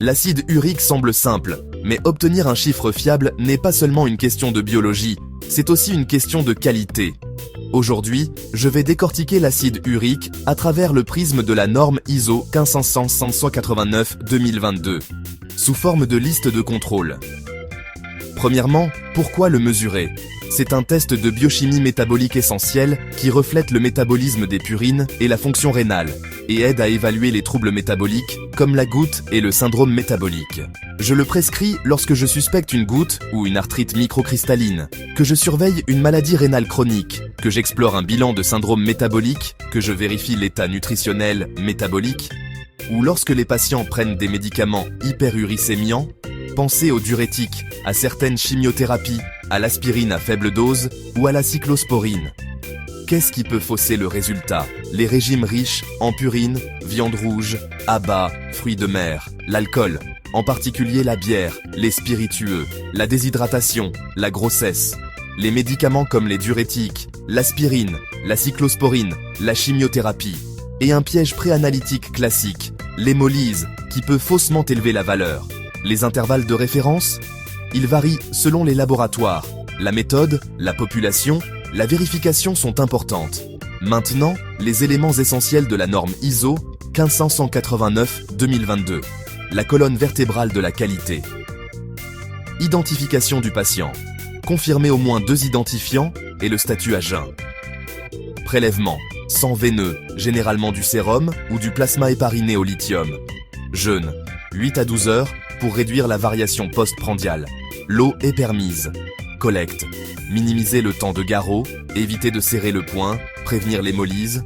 L'acide urique semble simple, mais obtenir un chiffre fiable n'est pas seulement une question de biologie, c'est aussi une question de qualité. Aujourd'hui, je vais décortiquer l'acide urique à travers le prisme de la norme ISO 15589-2022, sous forme de liste de contrôle. Premièrement, pourquoi le mesurer? C'est un test de biochimie métabolique essentiel qui reflète le métabolisme des purines et la fonction rénale, et aide à évaluer les troubles métaboliques, comme la goutte et le syndrome métabolique. Je le prescris lorsque je suspecte une goutte ou une arthrite microcristalline, que je surveille une maladie rénale chronique, que j'explore un bilan de syndrome métabolique, que je vérifie l'état nutritionnel métabolique, ou lorsque les patients prennent des médicaments hyperuricémiants. Pensez aux diurétiques, à certaines chimiothérapies, à l'aspirine à faible dose ou à la cyclosporine. Qu'est-ce qui peut fausser le résultat? Les régimes riches en purine, viande rouge, abats, fruits de mer, l'alcool, en particulier la bière, les spiritueux, la déshydratation, la grossesse, les médicaments comme les diurétiques, l'aspirine, la cyclosporine, la chimiothérapie, et un piège préanalytique classique, l'hémolyse, qui peut faussement élever la valeur. Les intervalles de référence? Ils varient selon les laboratoires. La méthode, la population, la vérification sont importantes. Maintenant, les éléments essentiels de la norme ISO 15589-2022. La colonne vertébrale de la qualité. Identification du patient. Confirmer au moins 2 identifiants et le statut à jeun. Prélèvement. Sang veineux, généralement du sérum ou du plasma hépariné au lithium. Jeûne. 8 à 12 heures pour réduire la variation post-prandiale. L'eau est permise. Collecte. Minimiser le temps de garrot, éviter de serrer le poing, prévenir l'hémolyse.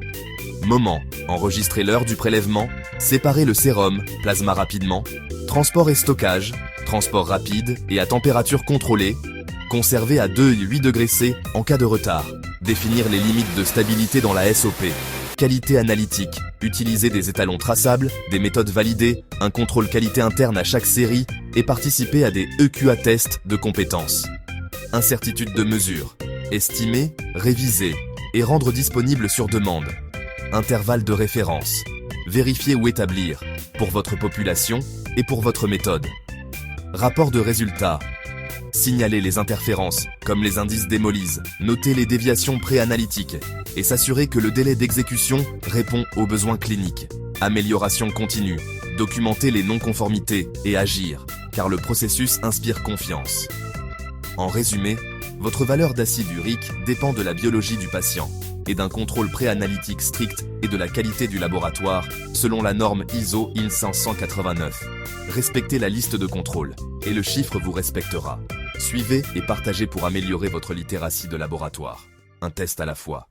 Moment. Enregistrer l'heure du prélèvement, séparer le sérum, plasma rapidement. Transport et stockage, transport rapide et à température contrôlée. Conserver à 2 et 8 degrés C en cas de retard. Définir les limites de stabilité dans la SOP. Qualité analytique. Utiliser des étalons traçables, des méthodes validées, un contrôle qualité interne à chaque série et participer à des EQA tests de compétences. Incertitude de mesure. Estimer, réviser et rendre disponible sur demande. Intervalle de référence. Vérifier ou établir, pour votre population et pour votre méthode. Rapport de résultats. Signaler les interférences, comme les indices d'hémolyse, noter les déviations préanalytiques et s'assurer que le délai d'exécution répond aux besoins cliniques. Amélioration continue, documenter les non-conformités et agir, car le processus inspire confiance. En résumé, votre valeur d'acide urique dépend de la biologie du patient et d'un contrôle préanalytique strict et de la qualité du laboratoire, selon la norme ISO 15589. Respectez la liste de contrôle, et le chiffre vous respectera. Suivez et partagez pour améliorer votre littératie de laboratoire. Un test à la fois.